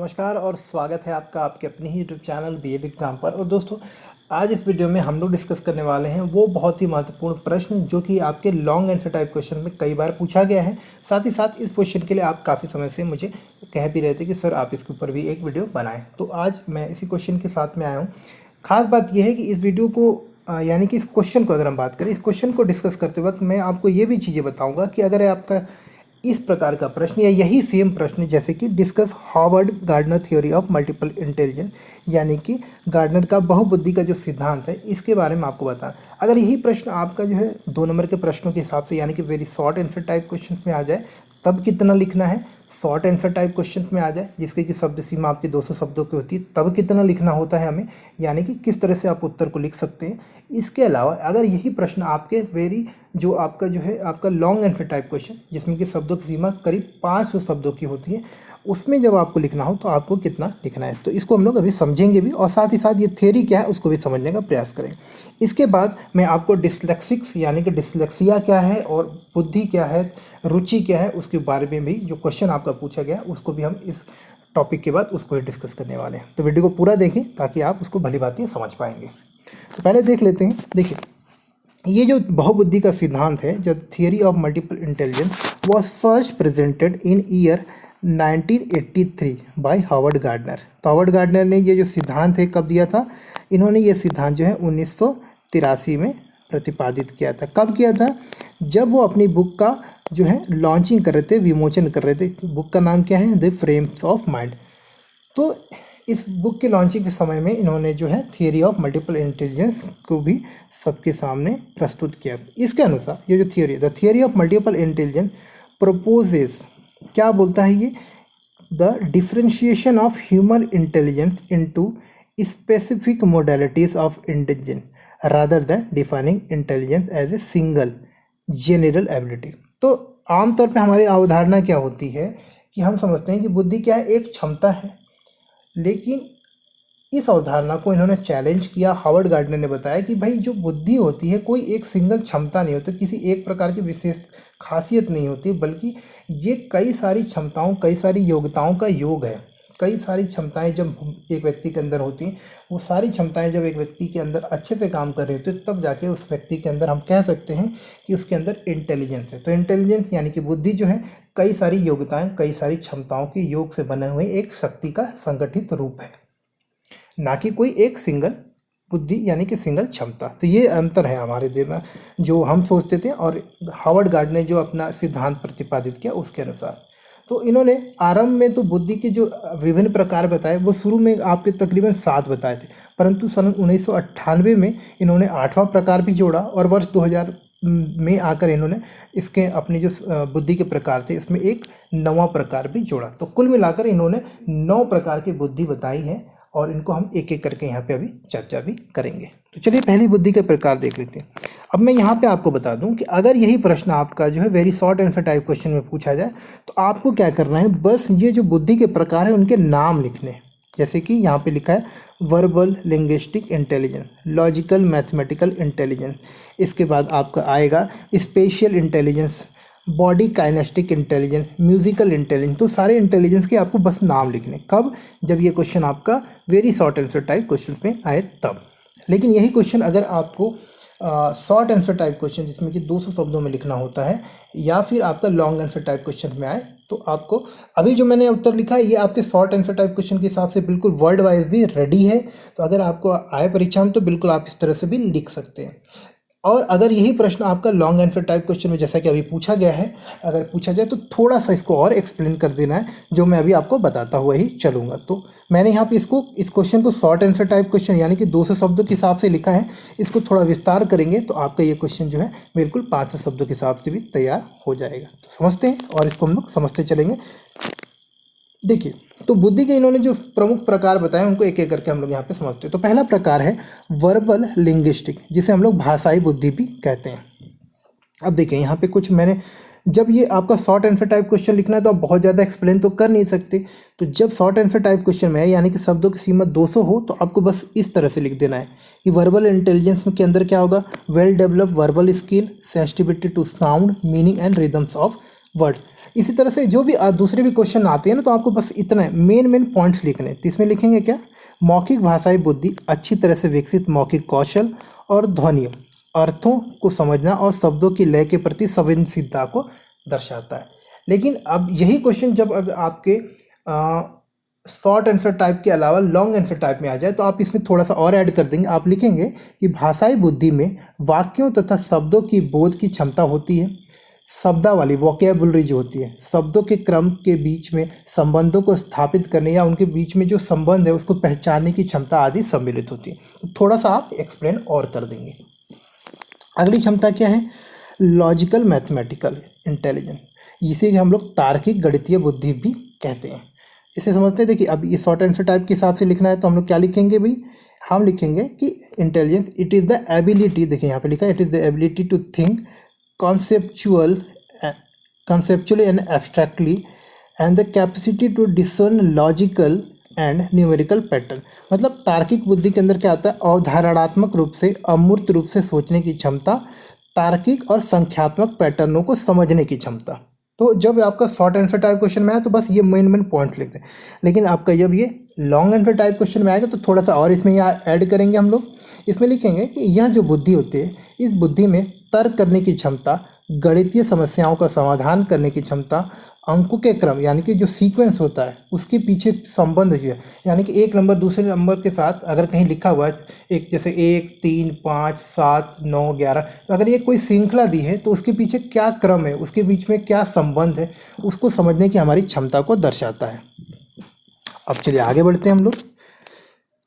नमस्कार और स्वागत है आपका आपके अपने ही यूट्यूब चैनल बीएड एग्जाम पर। और दोस्तों, आज इस वीडियो में हम लोग डिस्कस करने वाले हैं वो बहुत ही महत्वपूर्ण प्रश्न जो कि आपके लॉन्ग आंसर टाइप क्वेश्चन में कई बार पूछा गया है। साथ ही साथ इस क्वेश्चन के लिए आप काफ़ी समय से मुझे कह भी रहे थे कि सर आप इसके ऊपर भी एक वीडियो बनाएं, तो आज मैं इसी क्वेश्चन के साथ में आया हूँ। खास बात यह है कि इस वीडियो को यानी कि इस क्वेश्चन को अगर हम बात करें, इस क्वेश्चन को डिस्कस करते वक्त मैं आपको ये भी चीज़ें बताऊँगा कि अगर आपका इस प्रकार का प्रश्न या यही सेम प्रश्न जैसे कि discuss Harvard gardener theory of multiple intelligence, यानी कि गार्डनर का बहुबुद्धि का जो सिद्धांत है, इसके बारे में आपको बताएं। अगर यही प्रश्न आपका जो है 2 नंबर के प्रश्नों के हिसाब से यानी कि very short answer type question में आ जाए, तब कितना लिखना है। शॉर्ट आंसर टाइप क्वेश्चन में आ जाए जिसके कि शब्द सीमा आपकी 200 शब्दों की होती है, तब कितना लिखना होता है हमें, यानी कि किस तरह से आप उत्तर को लिख सकते हैं। इसके अलावा अगर यही प्रश्न आपके जो आपका लॉन्ग आंसर टाइप क्वेश्चन जिसमें कि शब्दों की सीमा करीब 500 शब्दों की होती है, उसमें जब आपको लिखना हो तो आपको कितना लिखना है, तो इसको हम लोग अभी समझेंगे भी और साथ ही साथ ये थ्योरी क्या है उसको भी समझने का प्रयास करें। इसके बाद मैं आपको डिस्लेक्सिक्स यानी कि डिस्लेक्सिया क्या है और बुद्धि क्या है, रुचि क्या है, उसके बारे में भी जो क्वेश्चन आपका पूछा गया उसको भी हम इस टॉपिक के बाद उसको ही डिस्कस करने वाले हैं। तो वीडियो को पूरा देखें ताकि आप उसको भली भांति समझ पाएंगे। तो पहले देख लेते हैं। देखिए, ये जो बहुबुद्धि का सिद्धांत है, जो theory of multiple intelligence was first presented in year 1983 bye Harvard gardener. तो हार्वर्ड गार्डनर ने ये जो सिद्धांत है कब दिया था? इन्होंने ये सिद्धांत जो है 1983 में प्रतिपादित किया था। कब किया था? जब वो अपनी बुक का जो है लॉन्चिंग कर रहे थे, विमोचन कर रहे थे। बुक का नाम क्या है? The frames of mind. तो इस बुक के लॉन्चिंग के समय में इन्होंने जो है थियरी ऑफ मल्टीपल इंटेलिजेंस को भी सबके सामने प्रस्तुत किया। इसके अनुसार ये जो the theory of multiple intelligence proposes, क्या बोलता है ये? The differentiation of human intelligence into specific modalities of intelligence rather than defining intelligence as a single general ability. तो आमतौर पे हमारी अवधारणा क्या होती है कि हम समझते हैं कि बुद्धि क्या है? एक क्षमता है। लेकिन इस अवधारणा को इन्होंने चैलेंज किया। हार्वर्ड गार्डनर ने बताया कि भाई जो बुद्धि होती है कोई एक सिंगल क्षमता नहीं होती, किसी एक प्रकार की विशेष खासियत नहीं होती, बल्कि ये कई सारी क्षमताओं, कई सारी योग्यताओं का योग है। कई सारी क्षमताएं जब एक व्यक्ति के अंदर होती हैं, वो सारी क्षमताएं जब एक व्यक्ति के अंदर अच्छे से काम कर रही होती है, तब जाके उस व्यक्ति के अंदर हम कह सकते हैं कि उसके अंदर इंटेलिजेंस है। तो इंटेलिजेंस यानी कि बुद्धि जो है कई सारी योग्यताएं, कई सारी क्षमताओं के योग से बने हुए एक शक्ति का संगठित रूप है, ना कि कोई एक सिंगल बुद्धि यानी कि सिंगल क्षमता। तो ये अंतर है हमारे देश में जो हम सोचते थे और हार्वर्ड गार्डनर ने जो अपना सिद्धांत प्रतिपादित किया उसके अनुसार। तो इन्होंने आरंभ में तो बुद्धि के जो विभिन्न प्रकार बताए वो शुरू में आपके तकरीबन 7 बताए थे, परंतु सन 1998 में इन्होंने 8वां प्रकार भी जोड़ा और वर्ष 2000 में आकर इन्होंने इसके अपने जो बुद्धि के प्रकार थे इसमें एक 9वां प्रकार भी जोड़ा। तो कुल मिलाकर इन्होंने 9 प्रकार की बुद्धि बताई है और इनको हम एक एक करके यहाँ पे अभी चर्चा भी करेंगे। तो चलिए पहली बुद्धि के प्रकार देख लेते हैं। अब मैं यहाँ पे आपको बता दूं कि अगर यही प्रश्न आपका जो है very short answer type question में पूछा जाए तो आपको क्या करना है, बस ये जो बुद्धि के प्रकार है उनके नाम लिखने। जैसे कि यहाँ पे लिखा है verbal linguistic intelligence, logical mathematical intelligence, इसके बाद आपका आएगा spatial intelligence, body kinesthetic intelligence, musical intelligence. तो सारे इंटेलिजेंस के आपको बस नाम लिखने। कब? जब ये क्वेश्चन आपका very short answer type question में आए तब। लेकिन यही क्वेश्चन अगर आपको शॉर्ट आंसर टाइप क्वेश्चन जिसमें कि 200 शब्दों में लिखना होता है या फिर आपका लॉन्ग आंसर टाइप क्वेश्चन में आए तो आपको अभी जो मैंने उत्तर लिखा है ये आपके शॉर्ट आंसर टाइप क्वेश्चन के हिसाब से बिल्कुल वर्ड वाइज भी रेडी है। तो अगर आपको आए परीक्षा में तो बिल्कुल आप इस तरह से भी लिख सकते हैं। और अगर यही प्रश्न आपका लॉन्ग आंसर टाइप क्वेश्चन में जैसा कि अभी पूछा गया है, अगर पूछा जाए तो थोड़ा सा इसको और एक्सप्लेन कर देना है, जो मैं अभी आपको बताता हुआ ही चलूँगा। तो मैंने यहाँ पे इस क्वेश्चन को शॉर्ट आंसर टाइप क्वेश्चन यानी कि 200 शब्दों के हिसाब से लिखा है। इसको थोड़ा विस्तार करेंगे तो आपका ये क्वेश्चन जो है बिल्कुल 500 शब्दों के हिसाब से भी तैयार हो जाएगा। तो समझते हैं और इसको हम लोग समझते चलेंगे। देखिए, तो बुद्धि के इन्होंने जो प्रमुख प्रकार बताए उनको एक एक करके हम लोग यहाँ पे समझते हैं। तो पहला प्रकार है वर्बल लिंग्विस्टिक, जिसे हम लोग भाषाई बुद्धि भी कहते हैं। अब देखिए यहाँ पे कुछ मैंने, जब ये आपका शॉर्ट आंसर टाइप क्वेश्चन लिखना है तो आप बहुत ज़्यादा एक्सप्लेन तो कर नहीं सकते। तो जब शॉर्ट आंसर टाइप क्वेश्चन में है यानी कि शब्दों की सीमा 200 हो तो आपको बस इस तरह से लिख देना है कि वर्बल इंटेलिजेंस के अंदर क्या होगा? Well developed verbal skill, sensitivity to sound, meaning and rhythms of word. इसी तरह से जो भी दूसरे भी क्वेश्चन आते हैं ना, तो आपको बस इतना मेन पॉइंट्स लिखने हैं। तो इसमें लिखेंगे क्या, मौखिक भाषाई बुद्धि अच्छी तरह से विकसित मौखिक कौशल और ध्वनियों, अर्थों को समझना और शब्दों की लय के प्रति संवेदनशीलता को दर्शाता है। लेकिन अब यही क्वेश्चन जब अगर आपके शॉर्ट आंसर टाइप के अलावा लॉन्ग आंसर टाइप में आ जाए, तो आप इसमें थोड़ा सा और ऐड कर देंगे। आप लिखेंगे कि भाषाई बुद्धि में वाक्यों तथा शब्दों की बोध की क्षमता होती है। शब्दावली वोकैबुलरी जो होती है, शब्दों के क्रम के बीच में संबंधों को स्थापित करने या उनके बीच में जो संबंध है उसको पहचानने की क्षमता आदि सम्मिलित होती है। तो थोड़ा सा आप एक्सप्लेन और कर देंगे। अगली क्षमता क्या है, लॉजिकल मैथमेटिकल इंटेलिजेंस, इसे हम लोग तार्किक गणितीय बुद्धि भी कहते हैं। इसे समझते हैं। देखिए अब ये शॉर्ट आंसर टाइप के हिसाब से लिखना है, तो हम लोग क्या लिखेंगे भाई, हम लिखेंगे कि intelligence it is the ability, देखिए यहाँ पे लिखा है it is the ability to think conceptually and abstractly and the capacity to discern logical and numerical pattern। मतलब तार्किक बुद्धि के अंदर क्या आता है, अवधारणात्मक रूप से अमूर्त रूप से सोचने की क्षमता, तार्किक और संख्यात्मक पैटर्नों को समझने की क्षमता। तो जब आपका शॉर्ट आंसर टाइप क्वेश्चन में आया तो बस ये मेन पॉइंट्स लिखते हैं। लेकिन आपका जब ये लॉन्ग आंसर टाइप क्वेश्चन में आएगा तो थोड़ा सा और इसमें यहाँ ऐड करेंगे हम लोग। इसमें लिखेंगे कि यह जो बुद्धि होती है, इस बुद्धि में तर्क करने की क्षमता, गणितीय समस्याओं का समाधान करने की क्षमता, अंकों के क्रम यानी कि जो सीक्वेंस होता है उसके पीछे संबंध जो है, यानी कि एक नंबर दूसरे नंबर के साथ अगर कहीं लिखा हुआ है एक, जैसे 1 3 5 7 9 11, तो अगर ये कोई श्रृंखला दी है तो उसके पीछे क्या क्रम है, उसके बीच में क्या संबंध है, उसको समझने की हमारी क्षमता को दर्शाता है। अब चलिए आगे बढ़ते हैं हम लोग।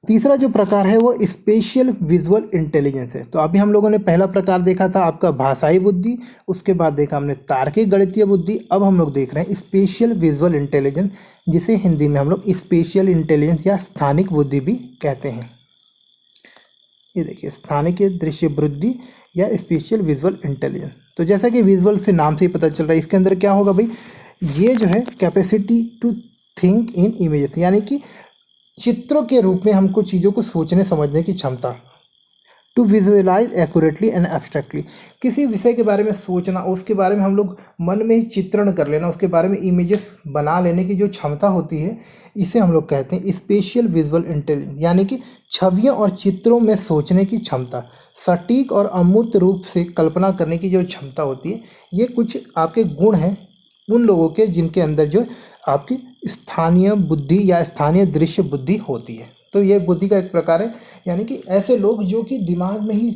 तीसरा जो प्रकार है वो स्पेशियल विजुअल इंटेलिजेंस है। तो अभी हम लोगों ने पहला प्रकार देखा था आपका भाषाई बुद्धि, उसके बाद देखा हमने तार्किक गणितीय बुद्धि। अब हम लोग देख रहे हैं स्पेशियल विजुअल इंटेलिजेंस, जिसे हिंदी में हम लोग स्पेशियल इंटेलिजेंस या स्थानिक बुद्धि भी कहते हैं। ये देखिए स्थानिक दृश्य बुद्धि या स्पेशियल विजुअल इंटेलिजेंस। तो जैसा कि विजुअल से नाम से ही पता चल रहा है, इसके अंदर क्या होगा भाई, ये जो है capacity to think in images, यानी कि चित्रों के रूप में हमको चीज़ों को सोचने समझने की क्षमता। To visualize accurately and abstractly, किसी विषय के बारे में सोचना, उसके बारे में हम लोग मन में ही चित्रण कर लेना, उसके बारे में इमेजेस बना लेने की जो क्षमता होती है, इसे हम लोग कहते हैं स्पेशियल विजुअल इंटेलिजेंस, यानी कि छवियों और चित्रों में सोचने की क्षमता, सटीक और अमूर्त रूप से कल्पना करने की जो क्षमता होती है। ये कुछ आपके गुण हैं उन लोगों के जिनके अंदर जो आपकी स्थानीय बुद्धि या स्थानीय दृश्य बुद्धि होती है। तो ये बुद्धि का एक प्रकार है, यानी कि ऐसे लोग जो कि दिमाग में ही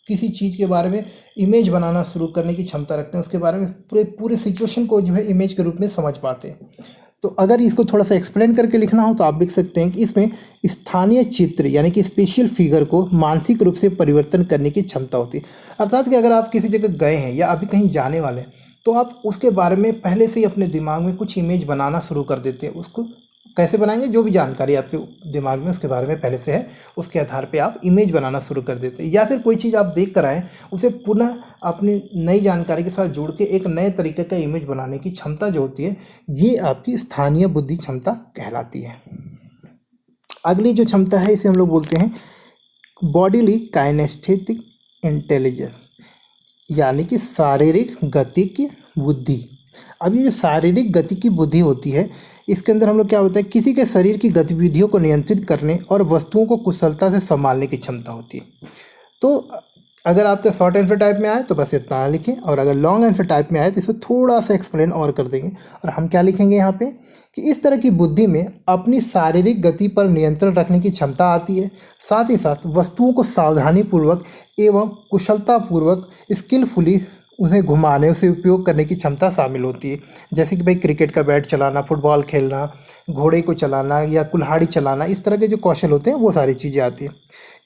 किसी चीज़ के बारे में इमेज बनाना शुरू करने की क्षमता रखते हैं, उसके बारे में पूरे सिचुएशन को जो है इमेज के रूप में समझ पाते हैं। तो अगर इसको थोड़ा सा एक्सप्लेन करके लिखना हो तो आप लिख सकते हैं कि इसमें स्थानीय चित्र यानी कि स्पेशल फिगर को मानसिक रूप से परिवर्तन करने की क्षमता होती है। अर्थात कि अगर आप किसी जगह गए हैं या अभी कहीं जाने वाले हैं, तो आप उसके बारे में पहले से ही अपने दिमाग में कुछ इमेज बनाना शुरू कर देते हैं। उसको कैसे बनाएंगे, जो भी जानकारी आपके दिमाग में उसके बारे में पहले से है, उसके आधार पे आप इमेज बनाना शुरू कर देते हैं। या फिर कोई चीज़ आप देख कर आए, उसे पुनः अपनी नई जानकारी के साथ जोड़ के एक नए तरीके का इमेज बनाने की क्षमता जो होती है, ये आपकी स्थानीय बुद्धि क्षमता कहलाती है। अगली जो क्षमता है इसे हम लोग बोलते हैं बॉडीली काइनेस्थेटिक इंटेलिजेंस, यानी कि शारीरिक गति की बुद्धि। अब ये जो शारीरिक गति की बुद्धि होती है, इसके अंदर हम लोग क्या होता है, किसी के शरीर की गतिविधियों को नियंत्रित करने और वस्तुओं को कुशलता से संभालने की क्षमता होती है। तो अगर आपका शॉर्ट आंसर टाइप में आए तो बस इतना लिखें, और अगर लॉन्ग आंसर टाइप में आए तो इसको थोड़ा सा एक्सप्लेन और कर देंगे। और हम क्या लिखेंगे यहाँ पे कि इस तरह की बुद्धि में अपनी शारीरिक गति पर नियंत्रण रखने की क्षमता आती है, साथ ही साथ वस्तुओं को सावधानीपूर्वक एवं कुशलतापूर्वक स्किलफुली उन्हें घुमाने, उसे उपयोग करने की क्षमता शामिल होती है। जैसे कि भाई क्रिकेट का बैट चलाना, फुटबॉल खेलना, घोड़े को चलाना या कुल्हाड़ी चलाना, इस तरह के जो कौशल होते हैं वो सारी चीज़ें आती हैं।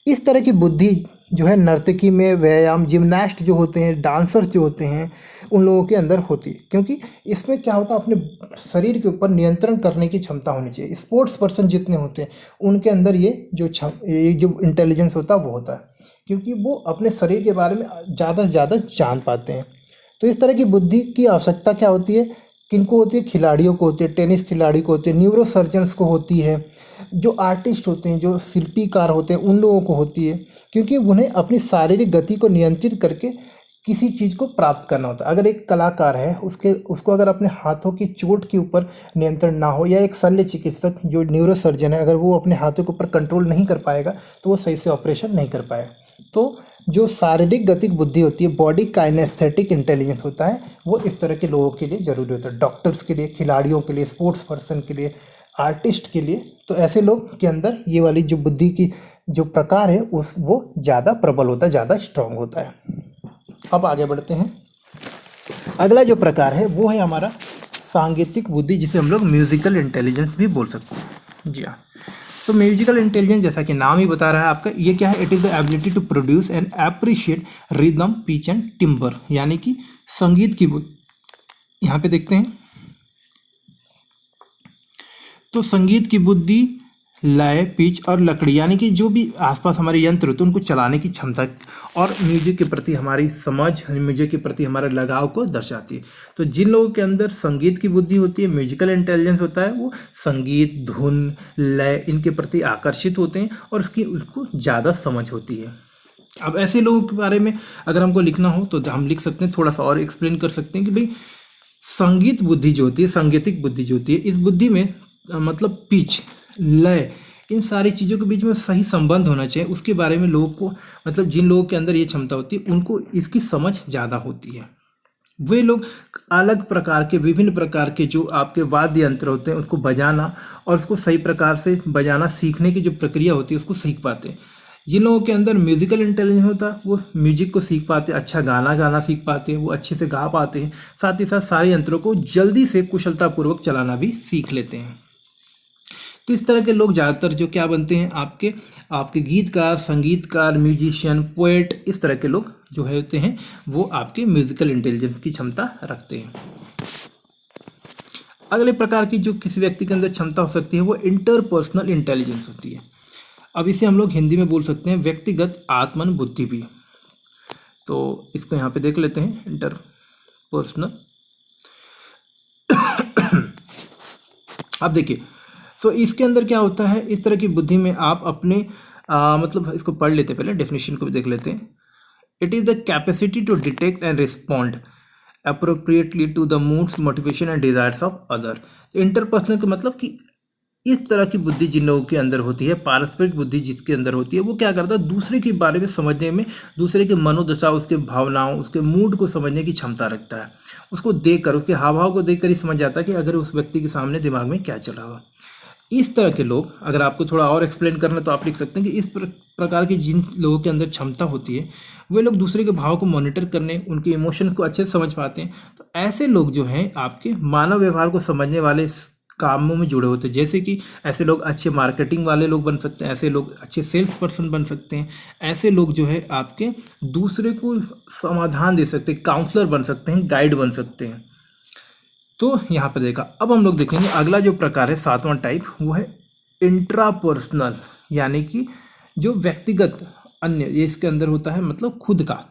इस तरह की बुद्धि जो है नर्तकी में, व्यायाम, जिम्नास्ट जो होते हैं, डांसर्स जो होते हैं, उन लोगों के अंदर होती है। क्योंकि इसमें क्या होता है, अपने शरीर के ऊपर नियंत्रण करने की क्षमता होनी चाहिए। स्पोर्ट्स पर्सन जितने होते हैं उनके अंदर ये जो इंटेलिजेंस होता है वो होता है, क्योंकि वो अपने शरीर के बारे में ज़्यादा से ज़्यादा जान पाते हैं। तो इस तरह की बुद्धि की आवश्यकता क्या होती है, किनको होती है, खिलाड़ियों को होती है, टेनिस खिलाड़ी को होती है, न्यूरो सर्जन्स को होती है, जो आर्टिस्ट होते हैं, जो शिल्पीकार होते हैं, उन लोगों को होती है। क्योंकि उन्हें अपनी शारीरिक गति को नियंत्रित करके किसी चीज़ को प्राप्त करना होता है। अगर एक कलाकार है उसको अगर अपने हाथों की चोट के ऊपर नियंत्रण ना हो, या एक शल्य चिकित्सक जो न्यूरो सर्जन है अगर वो अपने हाथों के ऊपर कंट्रोल नहीं कर पाएगा तो वो सही से ऑपरेशन नहीं कर पाएगा। तो जो शारीरिक गतिक बुद्धि होती है, बॉडी काइनेस्थेटिक इंटेलिजेंस होता है, वो इस तरह के लोगों के लिए ज़रूरी होता है। डॉक्टर्स के लिए, खिलाड़ियों के लिए, स्पोर्ट्स पर्सन के लिए, आर्टिस्ट के लिए। तो ऐसे लोग के अंदर ये वाली जो बुद्धि की जो प्रकार है वो ज़्यादा प्रबल होता है, ज़्यादा स्ट्रांग होता है। अब आगे बढ़ते हैं। अगला जो प्रकार है वो है हमारा सांगीतिक बुद्धि, जिसे हम लोग म्यूजिकल इंटेलिजेंस भी बोल सकते हैं। जी हाँ, तो म्यूजिकल इंटेलिजेंस जैसा कि नाम ही बता रहा है आपका, ये क्या है? It is the ability to produce and appreciate rhythm, pitch and timbre, यानी कि संगीत की बुद्धि। यहाँ पे देखते हैं तो संगीत की बुद्धि, लय, पिच और लकड़ी, यानी कि जो भी आसपास हमारे यंत्र होते हैं उनको चलाने की क्षमता, और म्यूजिक के प्रति हमारी समझ, म्यूजिक के प्रति हमारे लगाव को दर्शाती है। तो जिन लोगों के अंदर संगीत की बुद्धि होती है, म्यूजिकल इंटेलिजेंस होता है, वो संगीत, धुन, लय इनके प्रति आकर्षित होते हैं और उसको ज़्यादा समझ होती है। अब ऐसे लोगों के बारे में अगर हमको लिखना हो तो हम लिख सकते हैं, थोड़ा सा और एक्सप्लेन कर सकते हैं कि भाई संगीत बुद्धि जो होती है, सांगीतिक बुद्धि जो होती है, इस बुद्धि में मतलब पिच, लय, इन सारी चीज़ों के बीच में सही संबंध होना चाहिए। उसके बारे में लोगों को, मतलब जिन लोगों के अंदर ये क्षमता होती है उनको इसकी समझ ज़्यादा होती है। वे लोग अलग प्रकार के, विभिन्न प्रकार के जो आपके वाद्य यंत्र होते हैं उसको बजाना और उसको सही प्रकार से बजाना सीखने की जो प्रक्रिया होती है उसको सीख पाते हैं। जिन लोगों के अंदर म्यूजिकल इंटेलिजेंस होता है वो म्यूजिक को सीख पाते हैं, अच्छा गाना गाना सीख पाते हैं, वो अच्छे से गा पाते हैं, साथ ही साथ सारे यंत्रों को जल्दी से कुशलतापूर्वक चलाना भी सीख लेते हैं। तो इस तरह के लोग ज़्यादातर जो क्या बनते हैं, आपके गीतकार, संगीतकार, म्यूजिशियन, पोएट, इस तरह के लोग जो होते हैं वो आपके म्यूजिकल इंटेलिजेंस की क्षमता रखते हैं। अगले प्रकार की जो किसी व्यक्ति के अंदर क्षमता हो सकती है वो इंटरपर्सनल इंटेलिजेंस होती है। अब इसे हम लोग हिंदी में बोल सकते हैं व्यक्तिगत आत्मन बुद्धि भी। तो इसको यहाँ पे देख लेते हैं, इंटरपर्सनल। अब देखिए, सो इसके अंदर क्या होता है, इस तरह की बुद्धि में आप अपने मतलब इसको पढ़ लेते हैं, पहले डेफिनेशन को भी देख लेते हैं। It is the capacity to detect and respond appropriately to the moods, motivation and desires of other. तो इंटरपर्सनल का मतलब कि इस तरह की बुद्धि जिन लोगों के अंदर होती है, पारस्परिक बुद्धि जिसके अंदर होती है, वो क्या करता है, दूसरे के बारे में समझने में, दूसरे के मनोदशा, उसके भावनाओं, उसके मूड को समझने की क्षमता रखता है। उसको देखकर, उसके हाव भाव को देखकर ही समझ जाता है कि अगर उस व्यक्ति के सामने दिमाग में क्या चल रहा हो। इस तरह के लोग, अगर आपको थोड़ा और एक्सप्लेन करना तो आप लिख सकते हैं कि इस प्रकार की जिन लोगों के अंदर क्षमता होती है वे लोग दूसरे के भाव को मॉनिटर करने, उनके इमोशंस को अच्छे से समझ पाते हैं। तो ऐसे लोग जो हैं आपके मानव व्यवहार को समझने वाले कामों में जुड़े होते हैं। जैसे कि ऐसे लोग अच्छे मार्केटिंग वाले लोग बन सकते हैं, ऐसे लोग अच्छे सेल्स पर्सन बन सकते हैं, ऐसे लोग जो है आपके दूसरे को समाधान दे सकते हैं, काउंसलर बन सकते हैं, गाइड बन सकते हैं। तो यहाँ पे देखा। अब हम लोग देखेंगे अगला जो प्रकार है, सातवां टाइप, वो है इंट्रापर्सनल, यानी कि जो व्यक्तिगत, अन्य, ये इसके अंदर होता है, मतलब खुद का।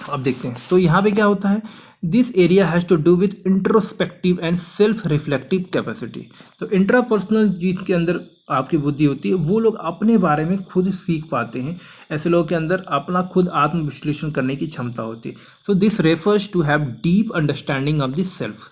अब देखते हैं तो यहाँ पे क्या होता है, this area has to do with introspective and self reflective capacity. तो इंट्रापर्सनल जिसके अंदर आपकी बुद्धि होती है वो लोग अपने बारे में खुद सीख पाते हैं। ऐसे लोगों के अंदर अपना खुद आत्म विश्लेषण करने की क्षमता होती है। So this refers to have deep understanding of the self,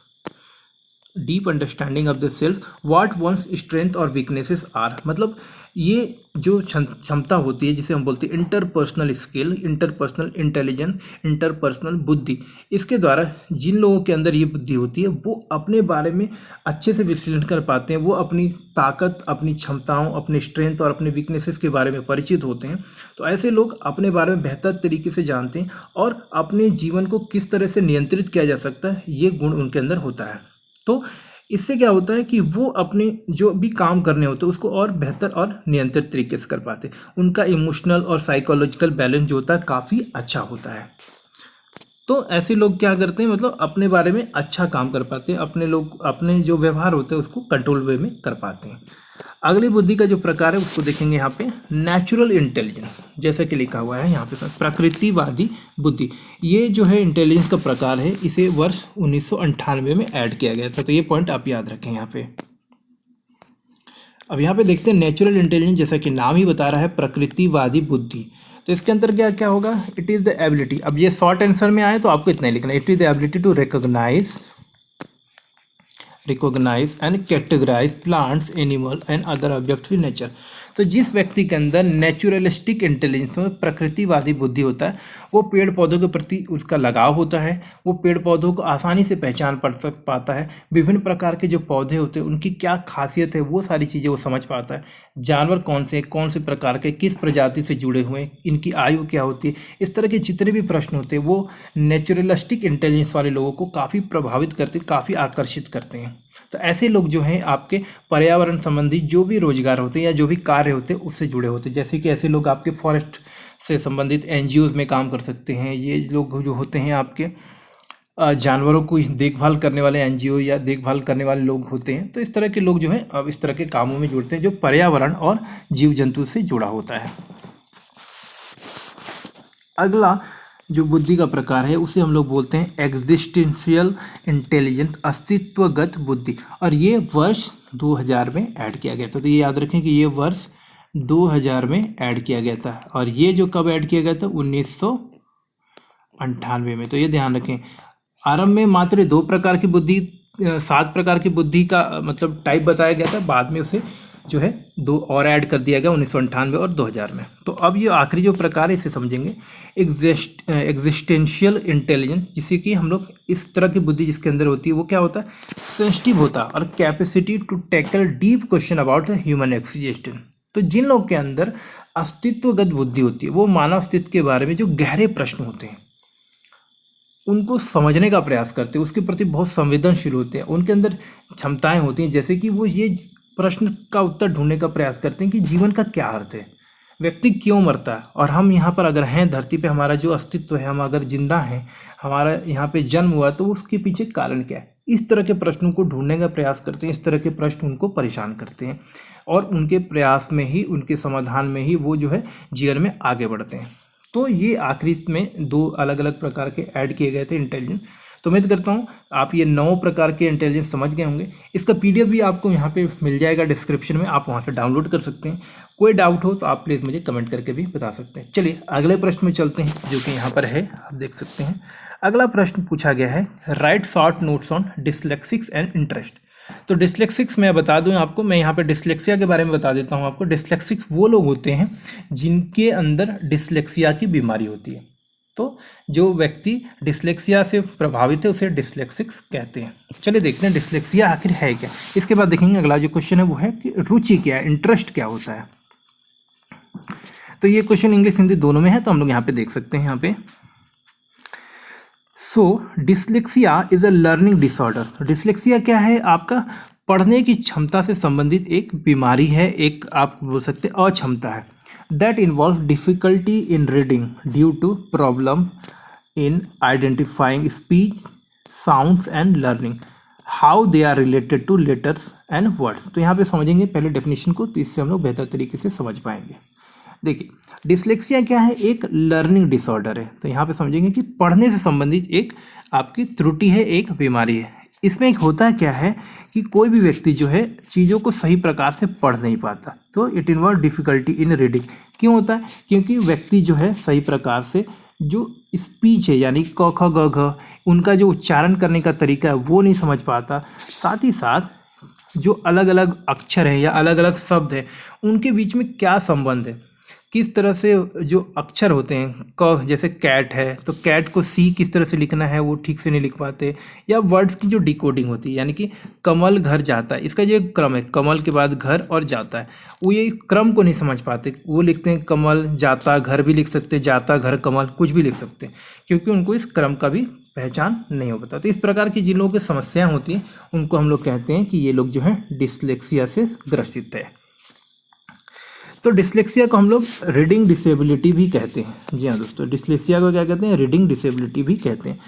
deep understanding of the self, what one's strength और वीकनेसेस आर। मतलब ये जो क्षमता होती है जिसे हम बोलते हैं interpersonal skill, interpersonal intelligence, interpersonal बुद्धि, इसके द्वारा जिन लोगों के अंदर ये बुद्धि होती है वो अपने बारे में अच्छे से विश्लेषण कर पाते हैं। वो अपनी ताकत, अपनी क्षमताओं, अपने स्ट्रेंथ और अपने वीकनेसेस के बारे में परिचित होते हैं। तो ऐसे लोग अपने बारे में बेहतर तरीके से जानते हैं और अपने जीवन को किस तरह से नियंत्रित किया जा सकता है, ये गुण उनके अंदर होता है। तो इससे क्या होता है कि वो अपने जो भी काम करने होते हैं उसको और बेहतर और नियंत्रित तरीके से कर पाते हैं। उनका इमोशनल और साइकोलॉजिकल बैलेंस जो होता है काफ़ी अच्छा होता है। तो ऐसे लोग क्या करते हैं, मतलब अपने बारे में अच्छा काम कर पाते हैं, अपने जो व्यवहार होते हैं उसको कंट्रोल वे में कर पाते हैं। अगली बुद्धि का जो प्रकार है उसको देखेंगे यहाँ पे, नेचुरल इंटेलिजेंस, जैसा कि लिखा हुआ है यहाँ पे सर, प्रकृतिवादी बुद्धि। ये जो है इंटेलिजेंस का प्रकार है, इसे वर्ष 1998 में ऐड किया गया था। तो ये पॉइंट आप याद रखें यहाँ पे। अब यहाँ पे देखते हैं नेचुरल इंटेलिजेंस, जैसा कि नाम ही बता रहा है, प्रकृतिवादी बुद्धि। तो इसके अंदर क्या क्या होगा, इट इज़ द एबिलिटी। अब ये शॉर्ट आंसर में आए तो आपको इतना ही लिखना है, it is the ability to recognize and categorize plants, animal and other objects in nature. तो जिस व्यक्ति के अंदर नेचुरलिस्टिक इंटेलिजेंस में प्रकृतिवादी बुद्धि होता है, वो पेड़ पौधों के प्रति उसका लगाव होता है, वो पेड़ पौधों को आसानी से पहचान पाता है, विभिन्न प्रकार के जो पौधे होते हैं उनकी क्या खासियत है वो सारी चीज़ें वो समझ पाता है, जानवर कौन से प्रकार के किस प्रजाति से जुड़े हुए हैं, इनकी आयु क्या होती है, इस तरह के जितने भी प्रश्न होते हैं वो नेचुरलिस्टिक इंटेलिजेंस वाले लोगों को काफ़ी प्रभावित करते, काफ़ी आकर्षित करते हैं। तो ऐसे लोग जो हैं आपके पर्यावरण संबंधी जो भी रोजगार होते हैं या जो भी कार्य होते हैं उससे जुड़े होते हैं। जैसे कि ऐसे लोग आपके फॉरेस्ट से संबंधित एनजीओज में काम कर सकते हैं। ये लोग जो होते हैं आपके जानवरों को देखभाल करने वाले एनजीओ या देखभाल करने वाले लोग होते हैं। तो इस तरह के लोग जो हैं अब इस तरह के कामों में जुड़ते हैं जो पर्यावरण और जीव जंतु से जुड़ा होता है। अगला जो बुद्धि का प्रकार है उसे हम लोग बोलते हैं एग्जिस्टेंशियल इंटेलिजेंस, अस्तित्वगत बुद्धि, और ये वर्ष 2000 में ऐड किया गया था। तो ये याद रखें कि ये वर्ष 2000 में ऐड किया गया था, और ये जो कब ऐड किया गया था 1998 में। तो ये ध्यान रखें, आरंभ में मात्र 2 प्रकार की बुद्धि, 7 प्रकार की बुद्धि का मतलब टाइप बताया गया था, बाद में उसे जो है 2 और ऐड कर दिया गया 1998 और 2000 में। तो अब ये आखिरी जो प्रकार है इसे समझेंगे, एग्जिस्टेंशियल इंटेलिजेंस, जिसे कि हम लोग इस तरह की बुद्धि जिसके अंदर होती है वो क्या होता है, सेंसिटिव होता है और capacity to tackle deep question about the human existence. तो जिन लोग के अंदर अस्तित्वगत बुद्धि होती है वो मानव अस्तित्व के बारे में जो गहरे प्रश्न होते हैं उनको समझने का प्रयास करते हैं, उसके प्रति बहुत संवेदनशील होते हैं, उनके अंदर क्षमताएं होती हैं, जैसे कि वो ये प्रश्न का उत्तर ढूंढने का प्रयास करते हैं कि जीवन का क्या अर्थ है, व्यक्ति क्यों मरता है, और हम यहाँ पर अगर हैं धरती पे, हमारा जो अस्तित्व है, हम अगर जिंदा हैं, हमारा यहाँ पे जन्म हुआ तो उसके पीछे कारण क्या है। इस तरह के प्रश्नों को ढूंढने का प्रयास करते हैं, इस तरह के प्रश्न उनको परेशान करते हैं, और उनके प्रयास में ही, उनके समाधान में ही वो जो है जीवन में आगे बढ़ते हैं। तो ये आखिरी में 2 अलग अलग प्रकार के ऐड किए गए थे इंटेलिजेंस। तो उम्मीद करता हूँ आप ये 9 प्रकार के इंटेलिजेंस समझ गए होंगे। इसका पीडीएफ भी आपको यहाँ पे मिल जाएगा डिस्क्रिप्शन में, आप वहाँ से डाउनलोड कर सकते हैं। कोई डाउट हो तो आप प्लीज़ मुझे कमेंट करके भी बता सकते हैं। चलिए अगले प्रश्न में चलते हैं, जो कि यहाँ पर है, आप देख सकते हैं। अगला प्रश्न पूछा गया है, write short notes on dyslexics and interest. तो डिसलेक्सिक्स मैं बता दूं आपको, मैं यहाँ पे डिसलेक्सिया के बारे में बता देता हूँ आपको। डिसलेक्सिक वो लोग होते हैं जिनके अंदर डिसलेक्सिया की बीमारी होती है। तो जो व्यक्ति डिसलेक्सिया से प्रभावित है उसे डिसलेक्सिक्स कहते हैं। चलिए देखते हैं डिसलेक्सिया आखिर है क्या। इसके बाद देखेंगे अगला जो क्वेश्चन है वो है कि रुचि क्या है, इंटरेस्ट क्या होता है। तो ये क्वेश्चन इंग्लिश हिंदी दोनों में है, तो हम लोग यहाँ पे देख सकते हैं यहाँ पे। So dyslexia is a learning disorder. Dyslexia क्या है, आपका पढ़ने की क्षमता से संबंधित एक बीमारी है, एक आप बोल सकते हैं अक्षमता है। That involve difficulty in reading due to problem in identifying speech, sounds and learning how they are related to letters and words. तो यहाँ पे समझेंगे पहले डेफिनेशन को, तो इससे हम लोग बेहतर तरीके से समझ पाएंगे। देखिए डिसलेक्सिया क्या है, एक लर्निंग डिसऑर्डर है। तो यहाँ पे समझेंगे कि पढ़ने से संबंधित एक आपकी त्रुटि है, एक बीमारी है। इसमें एक होता क्या है कि कोई भी व्यक्ति जो है चीज़ों को सही प्रकार से पढ़ नहीं पाता। तो it involve difficulty in reading. क्यों होता है, क्योंकि व्यक्ति जो है सही प्रकार से जो स्पीच है यानी क ख ग घ, उनका जो उच्चारण करने का तरीका है वो नहीं समझ पाता। साथ ही साथ जो अलग अलग अक्षर हैं या अलग अलग शब्द हैं उनके बीच में क्या संबंध है, किस तरह से जो अक्षर होते हैं, क जैसे कैट है तो कैट को सी किस तरह से लिखना है वो ठीक से नहीं लिख पाते, या वर्ड्स की जो डिकोडिंग होती है, यानी कि कमल घर जाता है, इसका जो क्रम है, कमल के बाद घर और जाता है, वो ये क्रम को नहीं समझ पाते। वो लिखते हैं कमल जाता घर भी लिख सकते, जाता घर कमल कुछ भी लिख सकते हैं, क्योंकि उनको इस क्रम का भी पहचान नहीं हो पाता। तो इस प्रकार की जिन लोगों की समस्याएं होती हैं उनको हम लोग कहते हैं कि ये लोग जो है डिसलेक्सिया से ग्रसित है। तो डिसलेक्सिया को हम लोग रीडिंग डिसेबिलिटी भी कहते हैं। जी हाँ दोस्तों, डिसलेक्सिया को क्या कहते हैं, रीडिंग डिसेबिलिटी भी कहते हैं।